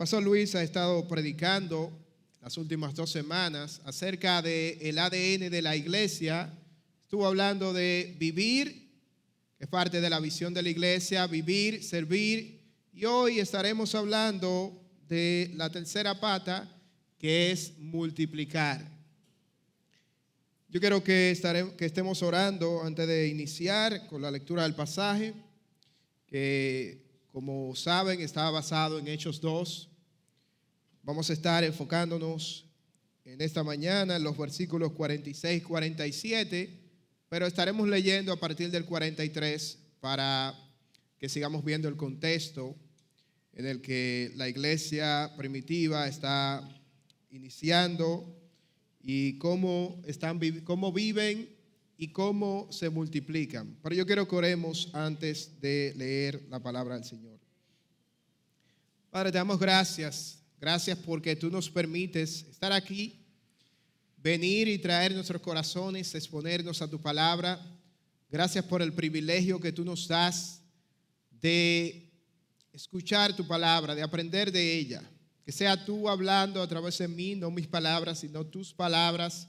Pastor Luis ha estado predicando las últimas 2 semanas acerca del ADN de la iglesia. Estuvo hablando de vivir, que es parte de la visión de la iglesia, vivir, servir. Y hoy estaremos hablando de la tercera pata, que es multiplicar. Yo quiero que estemos orando antes de iniciar con la lectura del pasaje, que como saben está basado en Hechos 2. Vamos a estar enfocándonos en esta mañana en los versículos 46 y 47, pero estaremos leyendo a partir del 43 para que sigamos viendo el contexto en el que la iglesia primitiva está iniciando y cómo viven y cómo se multiplican. Pero yo quiero que oremos antes de leer la palabra del Señor. Padre, te damos gracias. Gracias porque tú nos permites estar aquí, venir y traer nuestros corazones, exponernos a tu palabra. Gracias por el privilegio que tú nos das de escuchar tu palabra, de aprender de ella. Que sea tú hablando a través de mí, no mis palabras, sino tus palabras.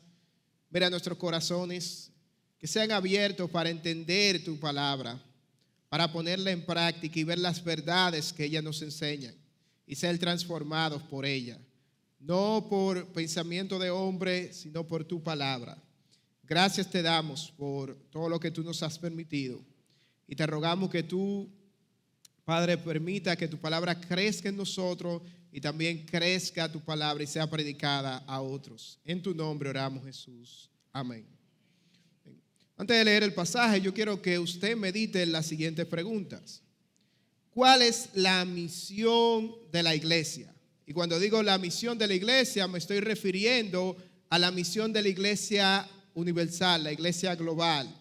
Mira nuestros corazones, que sean abiertos para entender tu palabra, para ponerla en práctica y ver las verdades que ella nos enseña y ser transformados por ella, no por pensamiento de hombre, sino por tu palabra. Gracias te damos por todo lo que tú nos has permitido y te rogamos que tú, Padre, permita que tu palabra crezca en nosotros y también crezca tu palabra y sea predicada a otros. En tu nombre oramos, Jesús. Amén. Antes de leer el pasaje, yo quiero que usted medite en las siguientes preguntas. ¿Cuál es la misión de la iglesia? Y cuando digo la misión de la iglesia, me estoy refiriendo a la misión de la iglesia universal, la iglesia global,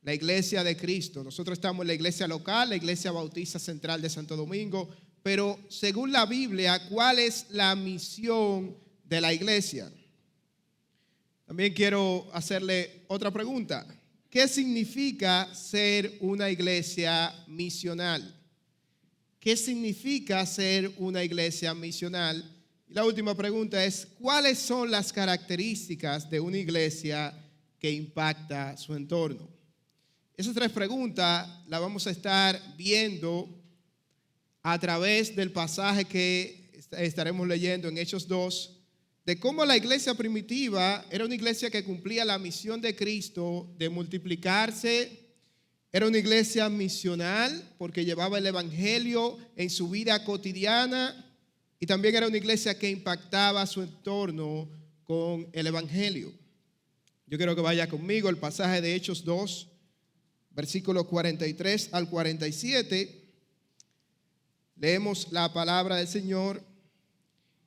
la iglesia de Cristo. Nosotros estamos en la iglesia local, la iglesia bautista central de Santo Domingo, pero según la Biblia, ¿cuál es la misión de la iglesia? También quiero hacerle otra pregunta. ¿Qué significa ser una iglesia misional? ¿Qué significa ser una iglesia misional? Y la última pregunta es, ¿cuáles son las características de una iglesia que impacta su entorno? Esas 3 preguntas las vamos a estar viendo a través del pasaje que estaremos leyendo en Hechos 2, de cómo la iglesia primitiva era una iglesia que cumplía la misión de Cristo de multiplicarse. Era una iglesia misional porque llevaba el evangelio en su vida cotidiana y también era una iglesia que impactaba su entorno con el evangelio. Yo quiero que vaya conmigo el pasaje de Hechos 2, versículos 43 al 47. Leemos la palabra del Señor.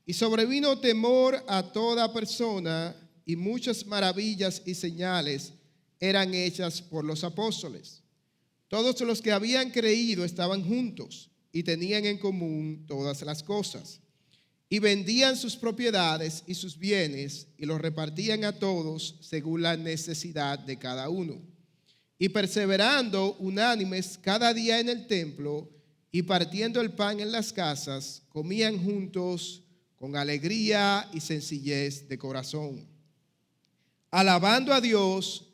Y sobrevino temor a toda persona y muchas maravillas y señales eran hechas por los apóstoles. Todos los que habían creído estaban juntos y tenían en común todas las cosas. Y vendían sus propiedades y sus bienes y los repartían a todos según la necesidad de cada uno. Y perseverando unánimes cada día en el templo y partiendo el pan en las casas, comían juntos con alegría y sencillez de corazón, alabando a Dios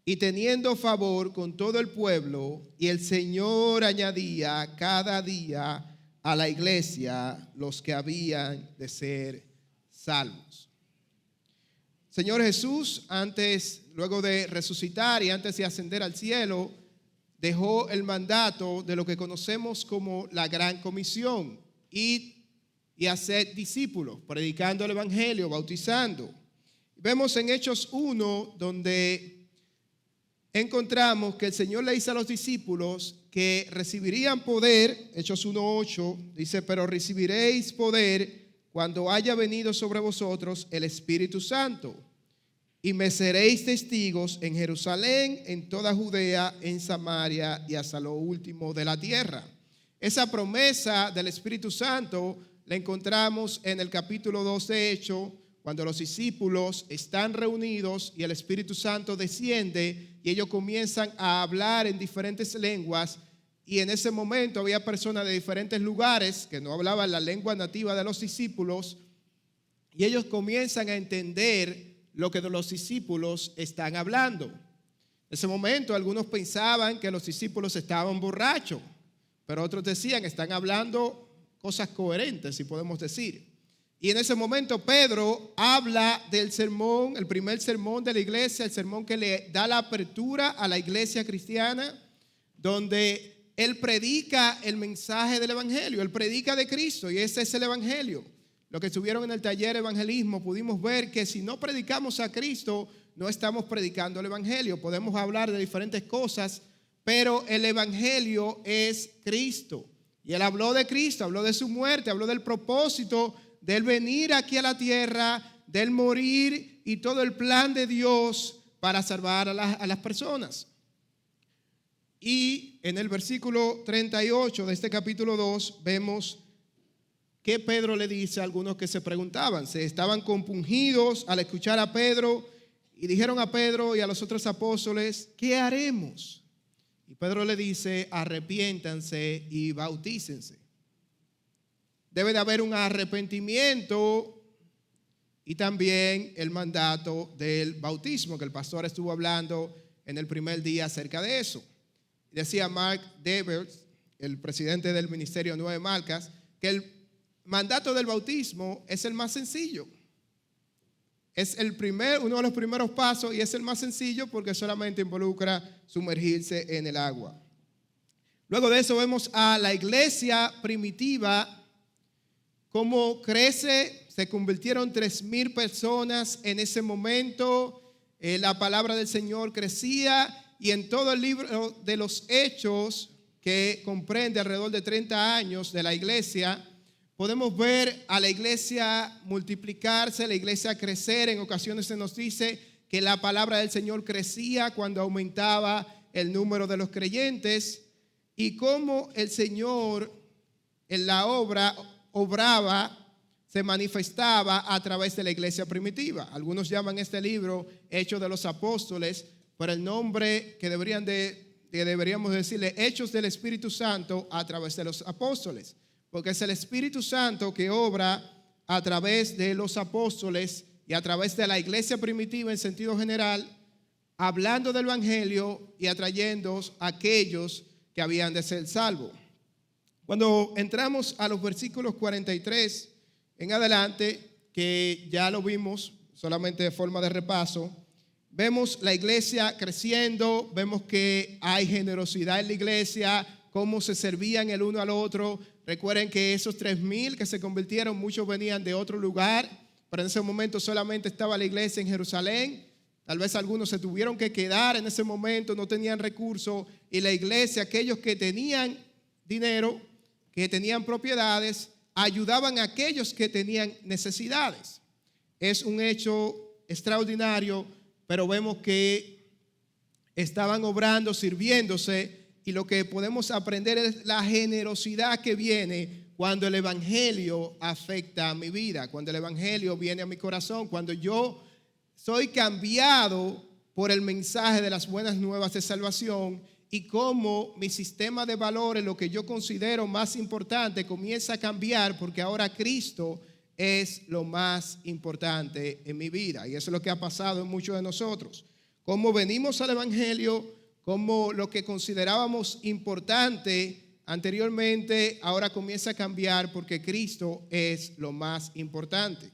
y teniendo favor con todo el pueblo, y el Señor añadía cada día a la iglesia los que habían de ser salvos. Señor Jesús, luego de resucitar y antes de ascender al cielo, dejó el mandato de lo que conocemos como la Gran Comisión: id y hacer discípulos, predicando el evangelio, bautizando. Vemos en Hechos 1 donde encontramos que el Señor le dice a los discípulos que recibirían poder. Hechos 1:8 dice: pero recibiréis poder cuando haya venido sobre vosotros el Espíritu Santo, y me seréis testigos en Jerusalén, en toda Judea, en Samaria y hasta lo último de la tierra. Esa promesa del Espíritu Santo la encontramos en el capítulo 2 de Hechos, cuando los discípulos están reunidos y el Espíritu Santo desciende y ellos comienzan a hablar en diferentes lenguas y en ese momento había personas de diferentes lugares que no hablaban la lengua nativa de los discípulos, y ellos comienzan a entender lo que los discípulos están hablando. En ese momento algunos pensaban que los discípulos estaban borrachos, pero otros decían que están hablando cosas coherentes, si podemos decir. Y en ese momento Pedro habla del sermón, el primer sermón de la iglesia, el sermón que le da la apertura a la iglesia cristiana, donde él predica el mensaje del evangelio, él predica de Cristo, y ese es el evangelio. Los que estuvieron en el taller de evangelismo pudimos ver que si no predicamos a Cristo, no estamos predicando el evangelio. Podemos hablar de diferentes cosas, pero el evangelio es Cristo. Y él habló de Cristo, habló de su muerte, habló del propósito de él venir aquí a la tierra, de él morir y todo el plan de Dios para salvar a las personas. Y en el versículo 38 de este capítulo 2 vemos que Pedro le dice a algunos que se preguntaban, se estaban compungidos al escuchar a Pedro y dijeron a Pedro y a los otros apóstoles, ¿qué haremos? Y Pedro le dice, arrepiéntanse y bautícense. Debe de haber un arrepentimiento y también el mandato del bautismo, que el pastor estuvo hablando en el primer día acerca de eso. Decía Mark Devers, el presidente del Ministerio 9 Marcas, que el mandato del bautismo es el más sencillo. Es uno de los primeros pasos y es el más sencillo porque solamente involucra sumergirse en el agua. Luego de eso vemos a la iglesia primitiva, cómo crece, se convirtieron 3,000 personas en ese momento, la palabra del Señor crecía y en todo el libro de los Hechos, que comprende alrededor de 30 años de la iglesia, podemos ver a la iglesia multiplicarse, la iglesia crecer. En ocasiones se nos dice que la palabra del Señor crecía cuando aumentaba el número de los creyentes y cómo el Señor en la obra obraba, se manifestaba a través de la iglesia primitiva. Algunos llaman este libro Hechos de los Apóstoles, pero el nombre que deberíamos decirle Hechos del Espíritu Santo a través de los apóstoles, porque es el Espíritu Santo que obra a través de los apóstoles y a través de la iglesia primitiva en sentido general, hablando del evangelio y atrayendo a aquellos que habían de ser salvos. Cuando entramos a los versículos 43 en adelante, que ya lo vimos solamente de forma de repaso, vemos la iglesia creciendo, vemos que hay generosidad en la iglesia, cómo se servían el uno al otro. Recuerden que esos 3,000 que se convirtieron, muchos venían de otro lugar, pero en ese momento solamente estaba la iglesia en Jerusalén. Tal vez algunos se tuvieron que quedar en ese momento, no tenían recursos, y la iglesia, aquellos que tenían dinero, que tenían propiedades, ayudaban a aquellos que tenían necesidades. Es un hecho extraordinario, pero vemos que estaban obrando, sirviéndose, y lo que podemos aprender es la generosidad que viene cuando el evangelio afecta a mi vida, cuando el evangelio viene a mi corazón, cuando yo soy cambiado por el mensaje de las buenas nuevas de salvación y cómo mi sistema de valores, lo que yo considero más importante, comienza a cambiar porque ahora Cristo es lo más importante en mi vida. Y eso es lo que ha pasado en muchos de nosotros. Cómo venimos al evangelio, cómo lo que considerábamos importante anteriormente ahora comienza a cambiar porque Cristo es lo más importante.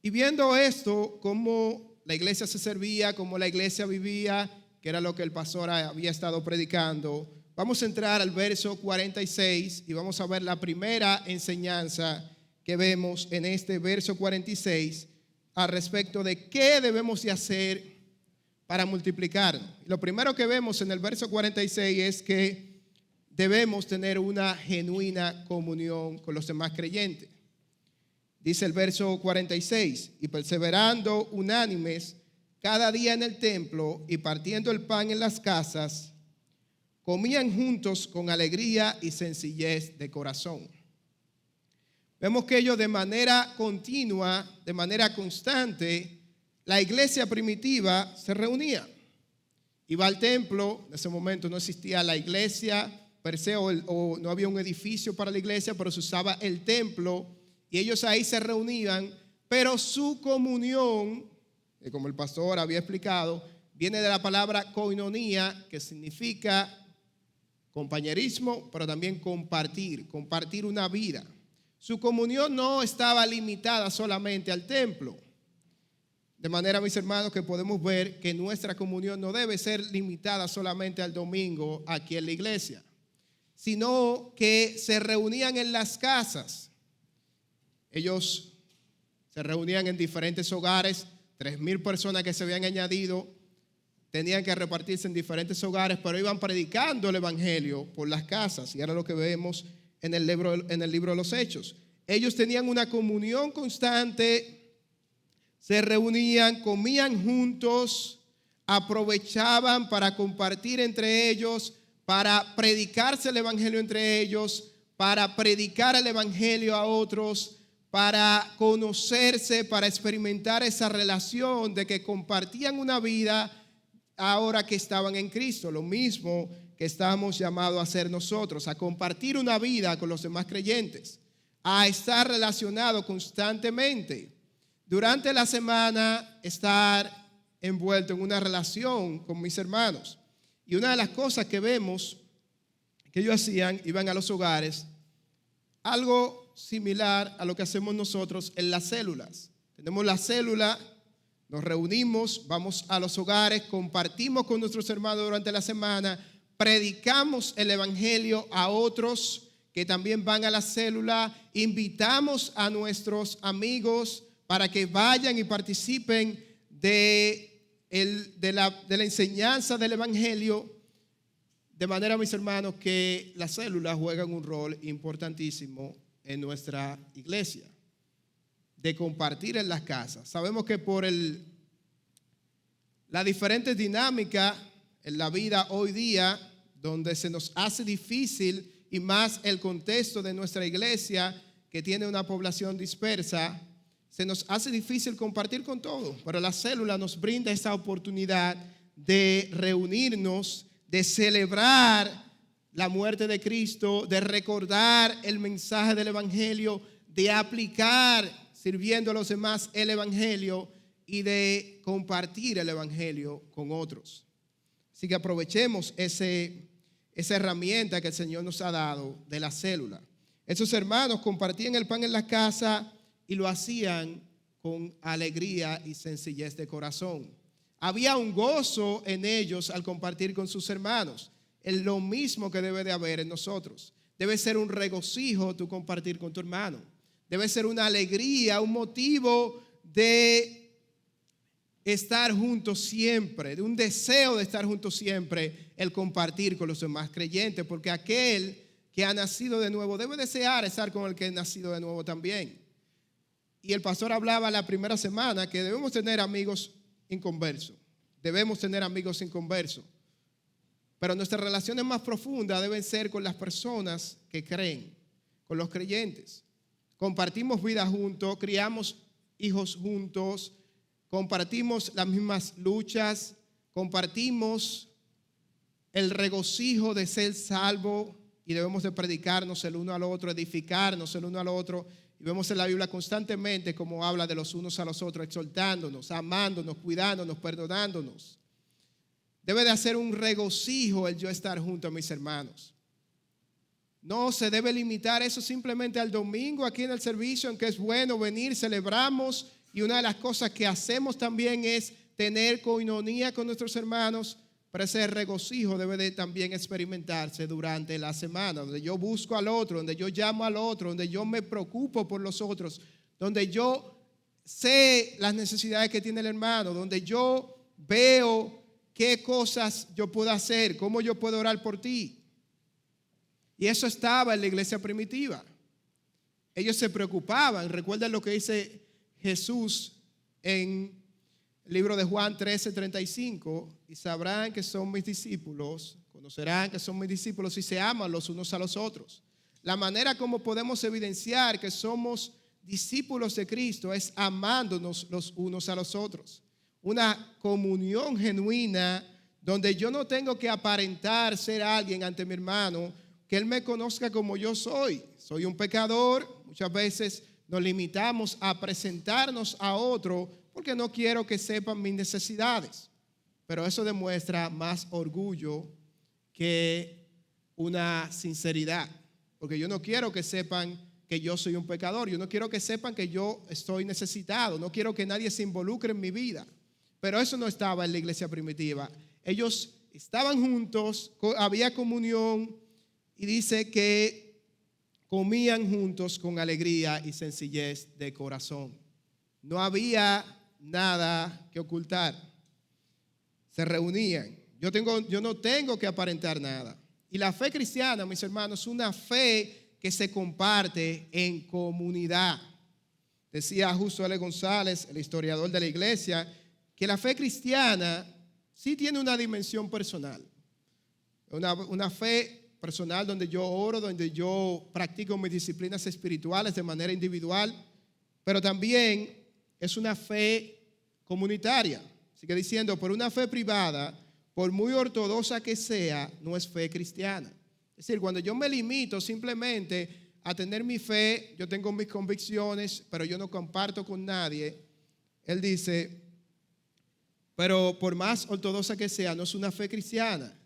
Y viendo esto, cómo la iglesia se servía, cómo la iglesia vivía, que era lo que el pastor había estado predicando, vamos a entrar al verso 46 y vamos a ver la primera enseñanza que vemos en este verso 46 al respecto de qué debemos de hacer para multiplicarnos. Lo primero que vemos en el verso 46 es que debemos tener una genuina comunión con los demás creyentes. Dice el verso 46, y perseverando unánimes cada día en el templo y partiendo el pan en las casas, comían juntos con alegría y sencillez de corazón. Vemos que ellos de manera continua, de manera constante, la iglesia primitiva se reunía. iba al templo. En ese momento no existía la iglesia per se, o no había un edificio para la iglesia, pero se usaba el templo y ellos ahí se reunían, pero su comunión, como el pastor había explicado, viene de la palabra koinonía, que significa compañerismo, pero también compartir una vida. Su comunión no estaba limitada solamente al templo. De manera, mis hermanos, que podemos ver que nuestra comunión no debe ser limitada solamente al domingo aquí en la iglesia, sino que se reunían en las casas. Ellos se reunían en diferentes hogares, 3,000 personas que se habían añadido, tenían que repartirse en diferentes hogares, pero iban predicando el evangelio por las casas, y era lo que vemos en el libro de los Hechos. Ellos tenían una comunión constante, se reunían, comían juntos, aprovechaban para compartir entre ellos, para predicarse el evangelio entre ellos, para predicar el evangelio a otros, para conocerse, para experimentar esa relación de que compartían una vida ahora que estaban en Cristo, lo mismo que estamos llamados a hacer nosotros, a compartir una vida con los demás creyentes, a estar relacionado constantemente. Durante la semana, estar envuelto en una relación con mis hermanos. Y una de las cosas que vemos que ellos hacían, iban a los hogares, algo similar a lo que hacemos nosotros en las células. Tenemos la célula, nos reunimos, vamos a los hogares, compartimos con nuestros hermanos durante la semana, predicamos el evangelio a otros que también van a la célula, invitamos a nuestros amigos para que vayan y participen de la enseñanza del evangelio. De manera, mis hermanos, que las células juegan un rol importantísimo en nuestra iglesia, de compartir en las casas. Sabemos que por la diferente dinámica en la vida hoy día, donde se nos hace difícil, y más el contexto de nuestra iglesia, que tiene una población dispersa, se nos hace difícil compartir con todos. Pero la célula nos brinda esa oportunidad de reunirnos, de celebrar la muerte de Cristo, de recordar el mensaje del evangelio, de aplicar, sirviendo a los demás, el evangelio y de compartir el evangelio con otros. Así que aprovechemos esa herramienta que el Señor nos ha dado de la célula. Esos hermanos compartían el pan en la casa y lo hacían con alegría y sencillez de corazón. Había un gozo en ellos al compartir con sus hermanos. Es lo mismo que debe de haber en nosotros. Debe ser un regocijo tu compartir con tu hermano. Debe ser una alegría, un motivo de estar juntos siempre, de un deseo de estar juntos siempre, el compartir con los demás creyentes, porque aquel que ha nacido de nuevo debe desear estar con el que ha nacido de nuevo también. Y el pastor hablaba la primera semana que debemos tener amigos inconversos, debemos tener amigos inconversos, pero nuestras relaciones más profundas deben ser con las personas que creen, con los creyentes. Compartimos vida juntos, criamos hijos juntos, compartimos las mismas luchas, compartimos el regocijo de ser salvo y debemos de predicarnos el uno al otro, edificarnos el uno al otro. Y vemos en la Biblia constantemente cómo habla de los unos a los otros, exhortándonos, amándonos, cuidándonos, perdonándonos. Debe de hacer un regocijo el yo estar junto a mis hermanos. No se debe limitar eso simplemente al domingo aquí en el servicio, en que es bueno venir, celebramos. Y una de las cosas que hacemos también es tener coinonía con nuestros hermanos, pero ese regocijo debe de también experimentarse durante la semana, donde yo busco al otro, donde yo llamo al otro, donde yo me preocupo por los otros, donde yo sé las necesidades que tiene el hermano, donde yo veo qué cosas yo puedo hacer, cómo yo puedo orar por ti. Y eso estaba en la iglesia primitiva. Ellos se preocupaban. Recuerden lo que dice Jesús en el libro de Juan 13:35, y sabrán que son mis discípulos, conocerán que son mis discípulos si se aman los unos a los otros. La manera como podemos evidenciar que somos discípulos de Cristo es amándonos los unos a los otros. Una comunión genuina donde yo no tengo que aparentar ser alguien ante mi hermano, que él me conozca como yo soy. Soy un pecador. Muchas veces nos limitamos a presentarnos a otro porque no quiero que sepan mis necesidades. Pero eso demuestra más orgullo que una sinceridad. Porque yo no quiero que sepan que yo soy un pecador. Yo no quiero que sepan que yo estoy necesitado. No quiero que nadie se involucre en mi vida. Pero eso no estaba en la iglesia primitiva. Ellos estaban juntos, había comunión y dice que comían juntos con alegría y sencillez de corazón. No había nada que ocultar. Se reunían. Yo no tengo que aparentar nada. Y la fe cristiana, mis hermanos, es una fe que se comparte en comunidad. Decía Justo L. González, el historiador de la iglesia, que la fe cristiana sí tiene una dimensión personal. Una fe personal donde yo oro, donde yo practico mis disciplinas espirituales de manera individual, pero también es una fe comunitaria. Sigue diciendo, por una fe privada, por muy ortodoxa que sea, no es fe cristiana. Es decir, cuando yo me limito simplemente a tener mi fe, yo tengo mis convicciones, pero yo no comparto con nadie, él dice, pero por más ortodoxa que sea, no es una fe cristiana.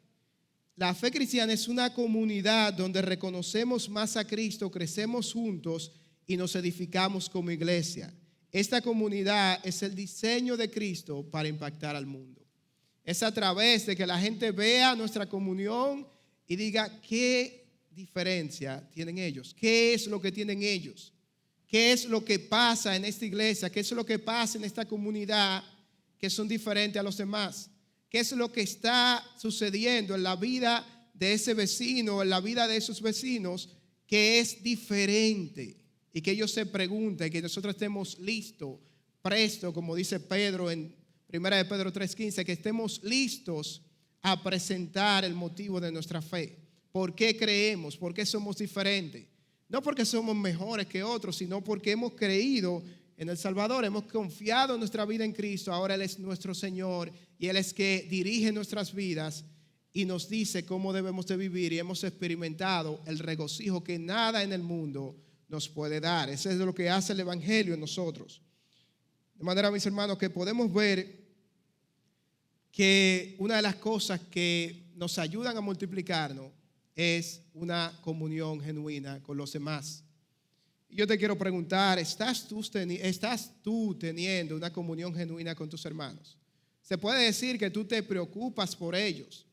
La fe cristiana es una comunidad donde reconocemos más a Cristo, crecemos juntos y nos edificamos como iglesia. Esta comunidad es el diseño de Cristo para impactar al mundo. Es a través de que la gente vea nuestra comunión y diga qué diferencia tienen ellos, qué es lo que tienen ellos, qué es lo que pasa en esta iglesia, qué es lo que pasa en esta comunidad que son diferentes a los demás, qué es lo que está sucediendo en la vida de ese vecino, en la vida de esos vecinos, que es diferente y que ellos se pregunten, que nosotros estemos listos, presto, como dice Pedro en 1 de Pedro 3:15, que estemos listos a presentar el motivo de nuestra fe. ¿Por qué creemos? ¿Por qué somos diferentes? No porque somos mejores que otros, sino porque hemos creído en el Salvador, hemos confiado en nuestra vida en Cristo. Ahora Él es nuestro Señor y Él es que dirige nuestras vidas y nos dice cómo debemos de vivir, y hemos experimentado el regocijo que nada en el mundo nos puede dar. Eso es lo que hace el Evangelio en nosotros. De manera, mis hermanos, que podemos ver que una de las cosas que nos ayudan a multiplicarnos es una comunión genuina con los demás. Y yo te quiero preguntar, ¿estás tú teniendo una comunión genuina con tus hermanos? Se puede decir que tú te preocupas por ellos.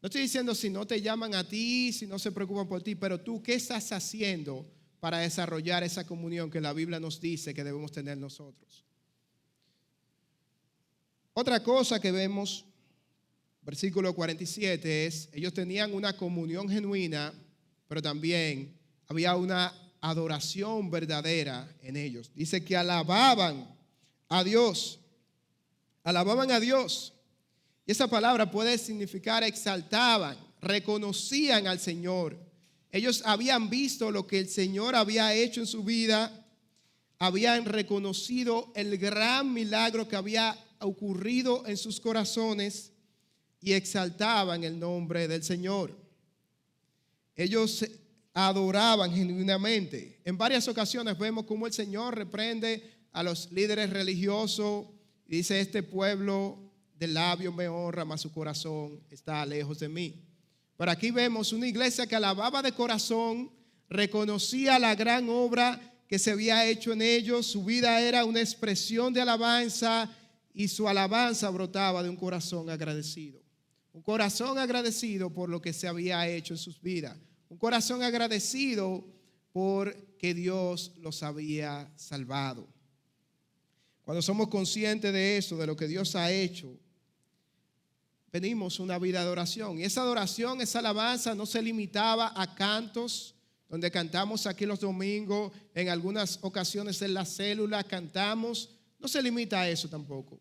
No estoy diciendo si no te llaman a ti, si no se preocupan por ti, pero tú, ¿qué estás haciendo para desarrollar esa comunión que la Biblia nos dice que debemos tener nosotros? Otra cosa que vemos, versículo 47, es, ellos tenían una comunión genuina, pero también había una adoración verdadera en ellos. Dice que alababan a Dios. Alababan a Dios. Y esa palabra puede significar exaltaban, reconocían al Señor. Ellos habían visto lo que el Señor había hecho en su vida, habían reconocido el gran milagro que había ocurrido en sus corazones y exaltaban el nombre del Señor. Ellos adoraban genuinamente. En varias ocasiones vemos cómo el Señor reprende a los líderes religiosos y dice, este pueblo de labios me honra, mas su corazón está lejos de mí. Pero aquí vemos una iglesia que alababa de corazón, reconocía la gran obra que se había hecho en ellos, su vida era una expresión de alabanza y su alabanza brotaba de un corazón agradecido. Un corazón agradecido por lo que se había hecho en sus vidas. Un corazón agradecido porque Dios los había salvado. Cuando somos conscientes de eso, de lo que Dios ha hecho, venimos una vida de adoración. Y esa adoración, esa alabanza no se limitaba a cantos, donde cantamos aquí los domingos, en algunas ocasiones en la célula cantamos. No se limita a eso tampoco.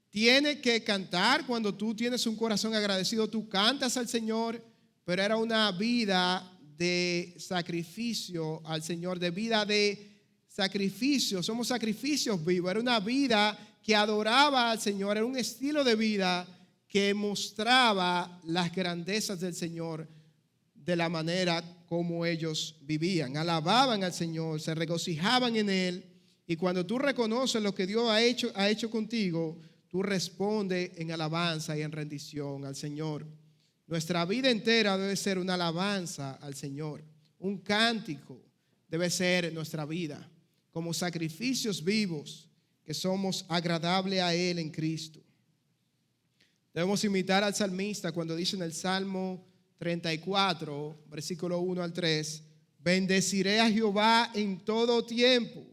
Tiene que cantar cuando tú tienes un corazón agradecido, tú cantas al Señor, pero era una vida de sacrificio al Señor, de vida de sacrificio. Somos sacrificios vivos. Era una vida que adoraba al Señor, era un estilo de vida que mostraba las grandezas del Señor de la manera como ellos vivían. Alababan al Señor, se regocijaban en Él, y cuando tú reconoces lo que Dios ha hecho contigo, tú respondes en alabanza y en rendición al Señor. Nuestra vida entera debe ser una alabanza al Señor. Un cántico debe ser nuestra vida, como sacrificios vivos que somos agradables a Él en Cristo. Debemos imitar al salmista cuando dice en el Salmo 34, versículo 1 al 3, bendeciré a Jehová en todo tiempo,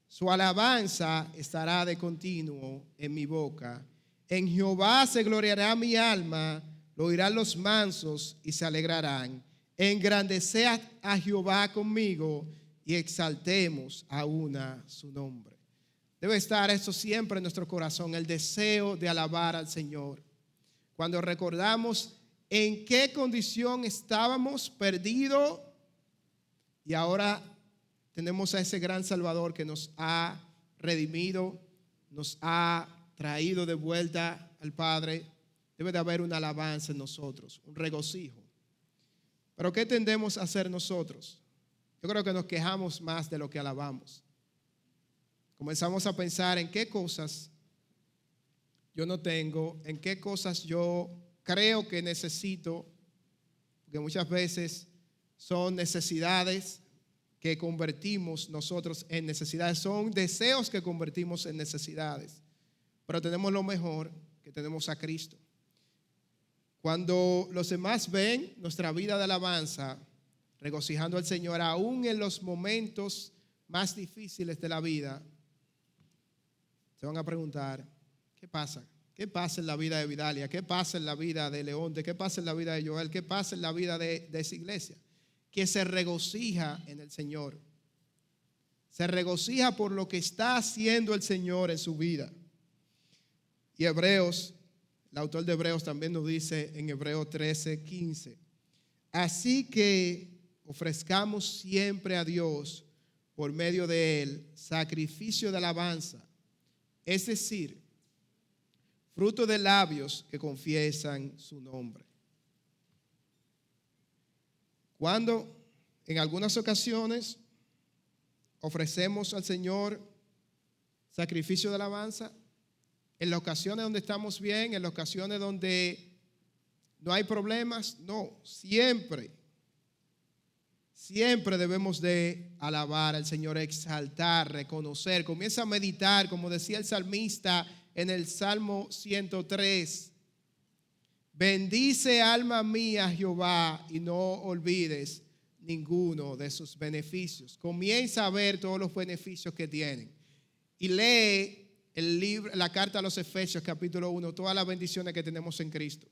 su alabanza estará de continuo en mi boca. En Jehová se gloriará mi alma, lo oirán los mansos y se alegrarán. Engrandeced a Jehová conmigo y exaltemos a una su nombre. Debe estar esto siempre en nuestro corazón, el deseo de alabar al Señor. Cuando recordamos en qué condición estábamos perdidos y ahora tenemos a ese gran Salvador que nos ha redimido, nos ha traído de vuelta al Padre, debe de haber una alabanza en nosotros, un regocijo. Pero ¿qué tendemos a hacer nosotros? Yo creo que nos quejamos más de lo que alabamos. Comenzamos a pensar en qué cosas yo no tengo, en qué cosas yo creo que necesito, porque muchas veces son necesidades que convertimos nosotros en necesidades, son deseos que convertimos en necesidades, pero tenemos lo mejor, que tenemos a Cristo. Cuando los demás ven nuestra vida de alabanza, regocijando al Señor, aún en los momentos más difíciles de la vida, se van a preguntar, ¿qué pasa? ¿Qué pasa en la vida de Vidalia? ¿Qué pasa en la vida de Leonte? ¿Qué pasa en la vida de Joel? ¿Qué pasa en la vida de esa iglesia? Que se regocija en el Señor. Se regocija por lo que está haciendo el Señor en su vida. Y Hebreos, el autor de Hebreos también nos dice en Hebreos 13:15, así que ofrezcamos siempre a Dios por medio de Él sacrificio de alabanza, es decir, fruto de labios que confiesan su nombre. Cuando en algunas ocasiones ofrecemos al Señor sacrificio de alabanza, en las ocasiones donde estamos bien, en las ocasiones donde no hay problemas, no, siempre debemos de alabar al Señor, exaltar, reconocer. Comienza a meditar, como decía el salmista en el Salmo 103. Bendice alma mía Jehová y no olvides ninguno de sus beneficios. Comienza a ver todos los beneficios que tienen. Y lee el libro, la carta a los Efesios capítulo 1, todas las bendiciones que tenemos en Cristo.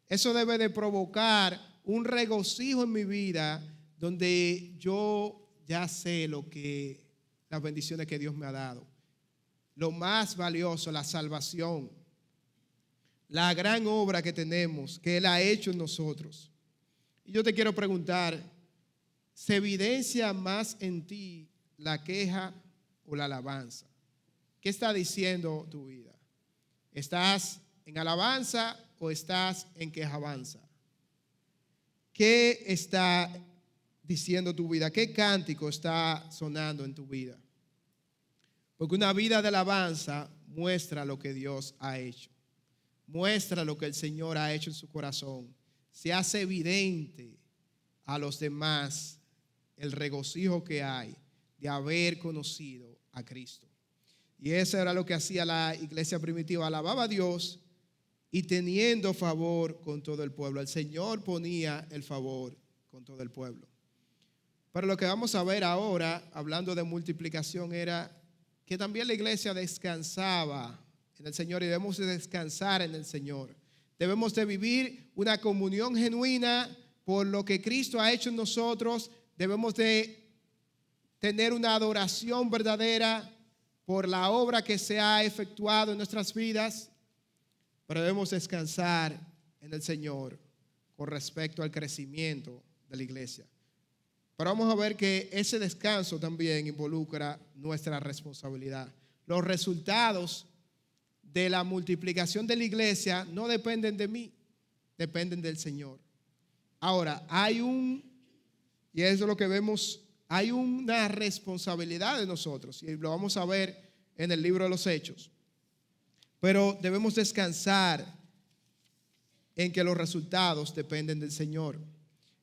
Eso debe de provocar un regocijo en mi vida donde yo ya sé las bendiciones que Dios me ha dado. Lo más valioso, la salvación, la gran obra que tenemos, que Él ha hecho en nosotros. Y yo te quiero preguntar, ¿se evidencia más en ti la queja o la alabanza? ¿Qué está diciendo tu vida? ¿Estás en alabanza o estás en quejabanza? ¿Qué está diciendo tu vida? ¿Qué cántico está sonando en tu vida? Porque una vida de alabanza muestra lo que Dios ha hecho. Muestra lo que el Señor ha hecho en su corazón. Se hace evidente a los demás el regocijo que hay de haber conocido a Cristo. Y eso era lo que hacía la iglesia primitiva. Alababa a Dios y teniendo favor con todo el pueblo. El Señor ponía el favor con todo el pueblo. Pero lo que vamos a ver ahora, hablando de multiplicación, era que también la iglesia descansaba en el Señor y debemos de descansar en el Señor. Debemos de vivir una comunión genuina por lo que Cristo ha hecho en nosotros. Debemos de tener una adoración verdadera por la obra que se ha efectuado en nuestras vidas, pero debemos descansar en el Señor con respecto al crecimiento de la iglesia. Pero vamos a ver que ese descanso también involucra nuestra responsabilidad. Los resultados de la multiplicación de la iglesia no dependen de mí, dependen del Señor. Ahora, y eso es lo que vemos, hay una responsabilidad de nosotros, y lo vamos a ver en el libro de los Hechos. Pero debemos descansar en que los resultados dependen del Señor.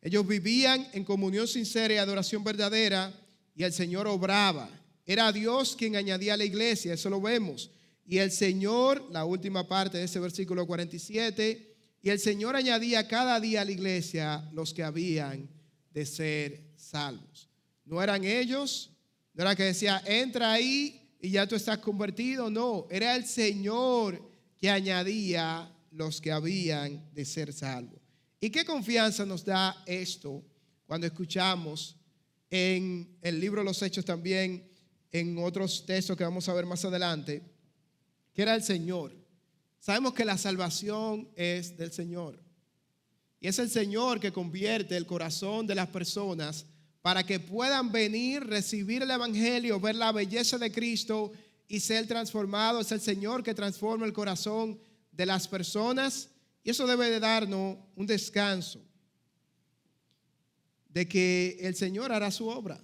Ellos vivían en comunión sincera y adoración verdadera, y el Señor obraba. Era Dios quien añadía a la iglesia, eso lo vemos. Y el Señor, la última parte de ese versículo 47, y el Señor añadía cada día a la iglesia los que habían de ser salvos. No eran ellos, no era que decía, entra ahí y ya tú estás convertido. No, era el Señor que añadía los que habían de ser salvos. ¿Y qué confianza nos da esto cuando escuchamos en el libro de los Hechos, también en otros textos que vamos a ver más adelante, que era el Señor? Sabemos que la salvación es del Señor. Y es el Señor que convierte el corazón de las personas para que puedan venir, recibir el Evangelio, ver la belleza de Cristo y ser transformados. Es el Señor que transforma el corazón de las personas. Y eso debe de darnos un descanso de que el Señor hará su obra,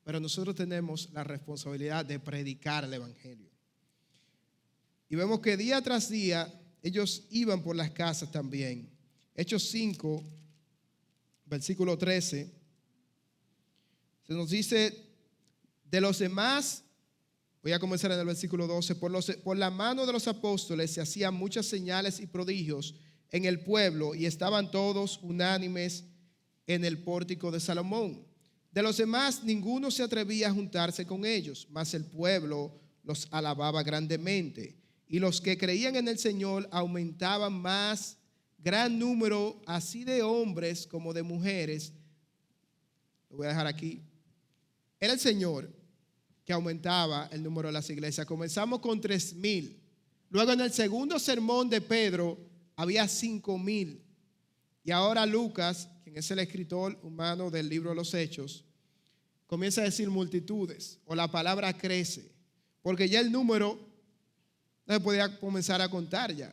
pero nosotros tenemos la responsabilidad de predicar el Evangelio. Y vemos que día tras día ellos iban por las casas también. Hechos 5, versículo 13, se nos dice, de los demás, voy a comenzar en el versículo 12, por la mano de los apóstoles se hacían muchas señales y prodigios en el pueblo, y estaban todos unánimes en el pórtico de Salomón. De los demás, ninguno se atrevía a juntarse con ellos, mas el pueblo los alababa grandemente. Y los que creían en el Señor aumentaban más gran número, así de hombres como de mujeres. Lo voy a dejar aquí. Era el Señor que aumentaba el número de las iglesias. Comenzamos con 3,000. Luego en el segundo sermón de Pedro había 5,000. Y ahora Lucas, quien es el escritor humano del libro de los Hechos, comienza a decir multitudes, o la palabra crece, porque ya el número no se podía comenzar a contar ya.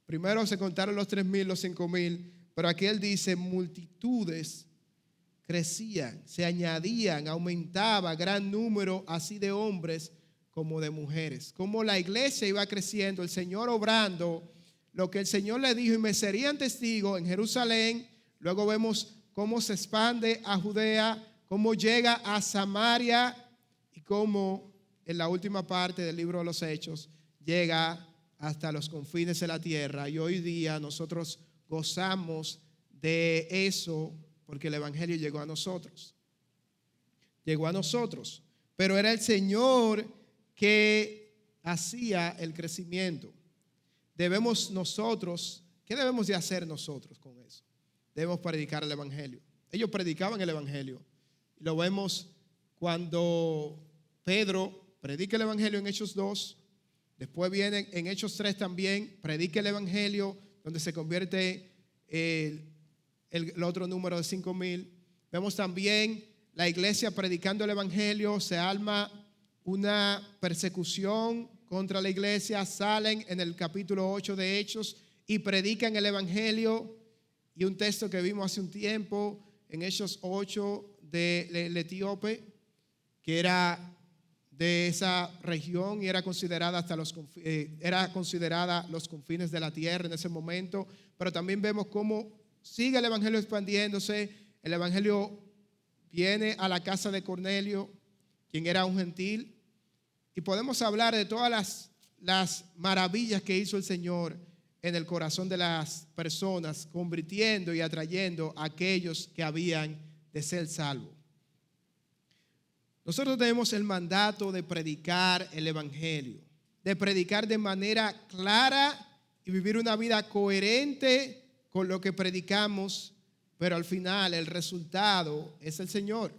Primero se contaron los 3,000, los 5,000, pero aquí él dice multitudes crecían, se añadían, aumentaba gran número así de hombres como de mujeres. Como la iglesia iba creciendo, el Señor obrando lo que el Señor le dijo, y me serían testigos en Jerusalén. Luego vemos cómo se expande a Judea, cómo llega a Samaria y cómo en la última parte del libro de los Hechos llega hasta los confines de la tierra. Y hoy día nosotros gozamos de eso porque el Evangelio llegó a nosotros. Llegó a nosotros, pero era el Señor que hacía el crecimiento. Debemos nosotros, ¿qué debemos de hacer nosotros con eso? Debemos predicar el Evangelio. Ellos predicaban el Evangelio. Lo vemos cuando Pedro predica el Evangelio en Hechos 2. Después viene en Hechos 3 también, predica el Evangelio, donde se convierte el otro número de 5,000. Vemos también la iglesia predicando el Evangelio. Se arma una persecución contra la iglesia. Salen en el capítulo 8 de Hechos y predican el Evangelio. Y un texto que vimos hace un tiempo en Hechos 8 del etíope, que era de esa región y era considerada los confines de la tierra en ese momento. Pero también vemos cómo sigue el Evangelio expandiéndose. El Evangelio viene a la casa de Cornelio, quien era un gentil, y podemos hablar de todas las maravillas que hizo el Señor en el corazón de las personas, convirtiendo y atrayendo a aquellos que habían de ser salvos. Nosotros tenemos el mandato de predicar el Evangelio, de predicar de manera clara y vivir una vida coherente con lo que predicamos, pero al final el resultado es el Señor.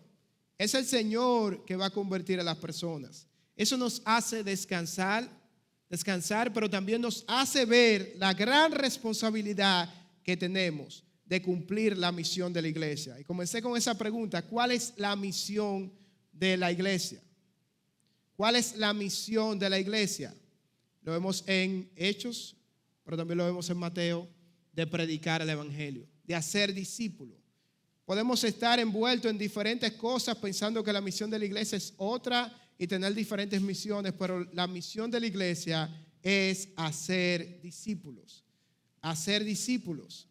Es el Señor que va a convertir a las personas. Eso nos hace descansar, pero también nos hace ver la gran responsabilidad que tenemos de cumplir la misión de la iglesia. Y comencé con esa pregunta: ¿cuál es la misión de la iglesia? ¿Cuál es la misión de la iglesia? lo vemos en Hechos, pero también lo vemos en Mateo, de predicar el evangelio, de hacer discípulos. Podemos estar envueltos en diferentes cosas pensando que la misión de la iglesia es otra y tener diferentes misiones, pero la misión de la iglesia es hacer discípulos, hacer discípulos.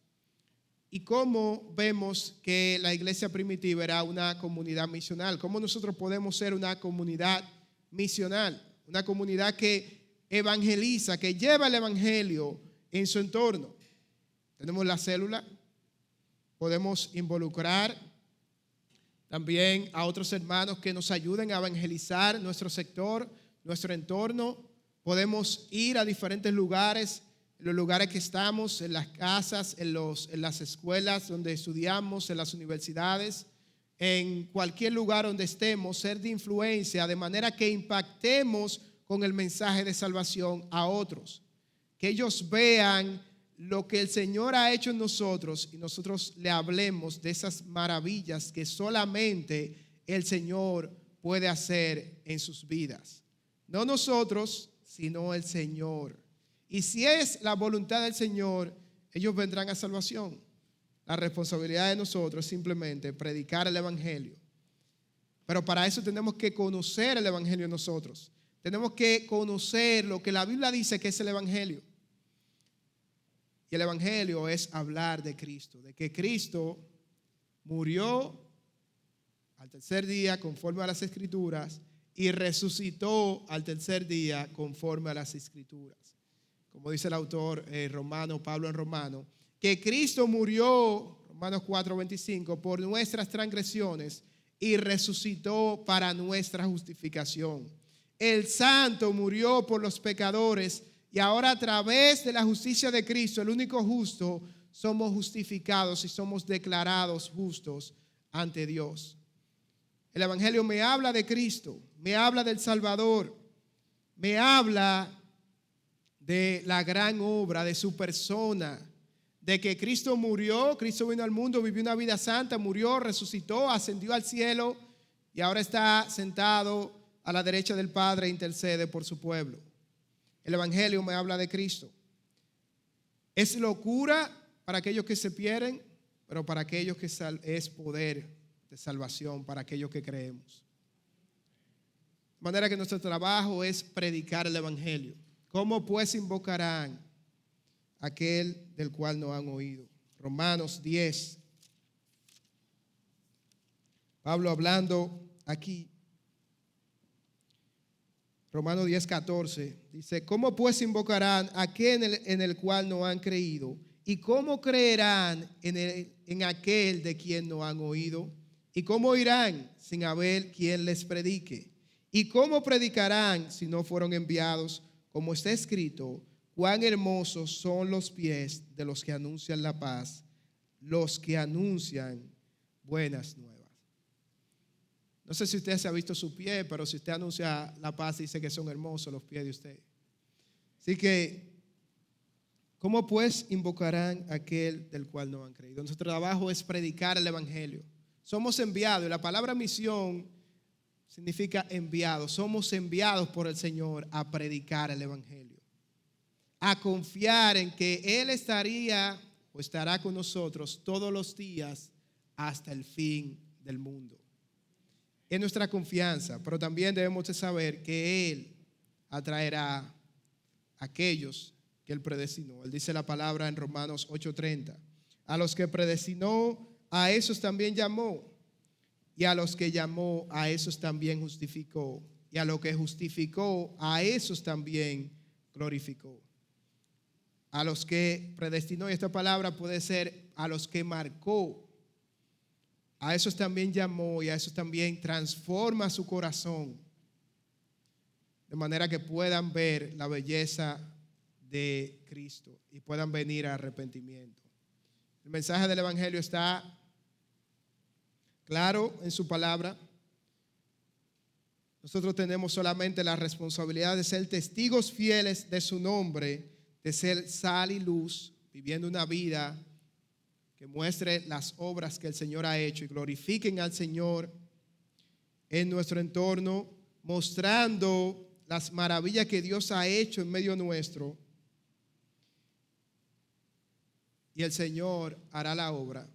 ¿Y cómo vemos que la iglesia primitiva era una comunidad misional? ¿Cómo nosotros podemos ser una comunidad misional? Una comunidad que evangeliza, que lleva el evangelio en su entorno. Tenemos la célula, podemos involucrar también a otros hermanos que nos ayuden a evangelizar nuestro sector, nuestro entorno. Podemos ir a diferentes lugares, en los lugares que estamos, en las casas, en las escuelas donde estudiamos, en las universidades, en cualquier lugar donde estemos, ser de influencia, de manera que impactemos con el mensaje de salvación a otros. Que ellos vean lo que el Señor ha hecho en nosotros y nosotros le hablemos de esas maravillas que solamente el Señor puede hacer en sus vidas. No nosotros, sino el Señor. Y si es la voluntad del Señor, ellos vendrán a salvación. La responsabilidad de nosotros es simplemente predicar el evangelio. Pero para eso tenemos que conocer el evangelio nosotros. Tenemos que conocer lo que la Biblia dice que es el evangelio. Y el evangelio es hablar de Cristo, de que Cristo murió al tercer día conforme a las Escrituras y resucitó al tercer día conforme a las Escrituras. Como dice el autor romano, Pablo en Romano, que Cristo murió, Romanos 4:25, por nuestras transgresiones y resucitó para nuestra justificación. El santo murió por los pecadores y ahora a través de la justicia de Cristo, el único justo, somos justificados y somos declarados justos ante Dios. El evangelio me habla de Cristo, me habla del Salvador, me habla de la gran obra, de su persona, de que Cristo murió, Cristo vino al mundo, vivió una vida santa, murió, resucitó, ascendió al cielo y ahora está sentado a la derecha del Padre e intercede por su pueblo. El evangelio me habla de Cristo. Es locura para aquellos que se pierden, pero para aquellos que es poder de salvación, para aquellos que creemos. De manera que nuestro trabajo es predicar el evangelio. ¿Cómo pues invocarán aquel del cual no han oído? Romanos 10. Pablo hablando aquí. Romanos 10:14 dice, ¿cómo pues invocarán a aquel en el cual no han creído? ¿Y cómo creerán en aquel de quien no han oído? ¿Y cómo irán sin haber quien les predique? ¿Y cómo predicarán si no fueron enviados? Como está escrito, cuán hermosos son los pies de los que anuncian la paz, los que anuncian buenas nuevas. No sé si usted se ha visto su pie, pero si usted anuncia la paz, dice que son hermosos los pies de usted. Así que, ¿cómo pues invocarán a aquel del cual no han creído? Nuestro trabajo es predicar el evangelio. Somos enviados, y la palabra misión significa enviados. Somos enviados por el Señor a predicar el evangelio, a confiar en que Él estaría o estará con nosotros todos los días hasta el fin del mundo. Es nuestra confianza, pero también debemos de saber que Él atraerá a aquellos que Él predestinó. Él dice la palabra en Romanos 8:30. A los que predestinó, a esos también llamó. Y a los que llamó, a esos también justificó. Y a los que justificó, a esos también glorificó. A los que predestinó, y esta palabra puede ser a los que marcó. A esos también llamó y a esos también transforma su corazón. De manera que puedan ver la belleza de Cristo y puedan venir a arrepentimiento. El mensaje del evangelio está claro en su palabra. Nosotros tenemos solamente la responsabilidad de ser testigos fieles de su nombre, de ser sal y luz, viviendo una vida que muestre las obras que el Señor ha hecho y glorifiquen al Señor en nuestro entorno, mostrando las maravillas que Dios ha hecho en medio nuestro, y el Señor hará la obra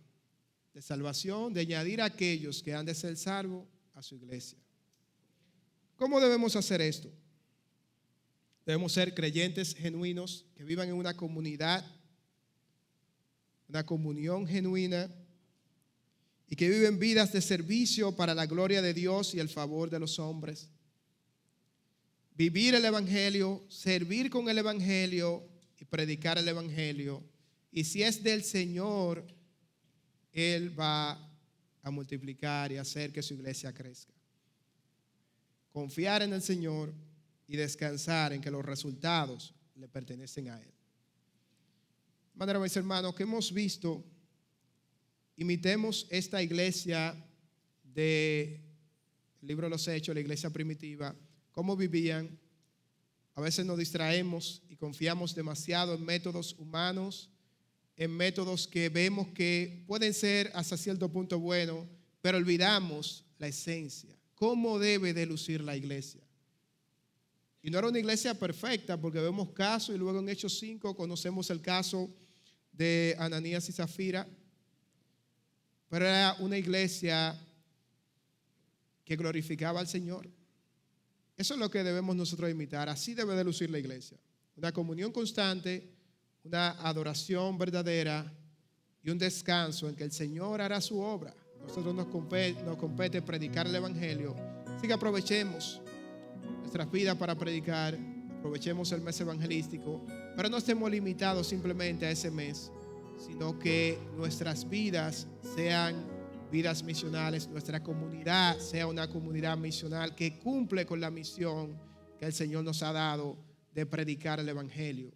de salvación, de añadir a aquellos que han de ser salvos a su iglesia. ¿Cómo debemos hacer esto? Debemos ser creyentes genuinos que vivan en una comunidad, una comunión genuina, y que viven vidas de servicio para la gloria de Dios y el favor de los hombres. Vivir el Evangelio, servir con el Evangelio y predicar el Evangelio. Y si es del Señor, Él va a multiplicar y hacer que su iglesia crezca. Confiar en el Señor y descansar en que los resultados le pertenecen a Él. De manera, mis hermanos, que hemos visto, imitemos esta iglesia del libro de los Hechos, la iglesia primitiva, cómo vivían. A veces nos distraemos y confiamos demasiado en métodos humanos, en métodos que vemos que pueden ser hasta cierto punto buenos, pero olvidamos la esencia. ¿Cómo debe de lucir la iglesia? Y no era una iglesia perfecta, porque vemos casos, y luego en Hechos 5 conocemos el caso de Ananías y Zafira, pero era una iglesia que glorificaba al Señor. Eso es lo que debemos nosotros imitar. Así debe de lucir la iglesia. Una comunión constante, una adoración verdadera y un descanso en que el Señor hará su obra. Nosotros nos compete predicar el Evangelio. Así que aprovechemos nuestras vidas para predicar, aprovechemos el mes evangelístico, pero no estemos limitados simplemente a ese mes, sino que nuestras vidas sean vidas misionales, nuestra comunidad sea una comunidad misional que cumple con la misión que el Señor nos ha dado de predicar el Evangelio.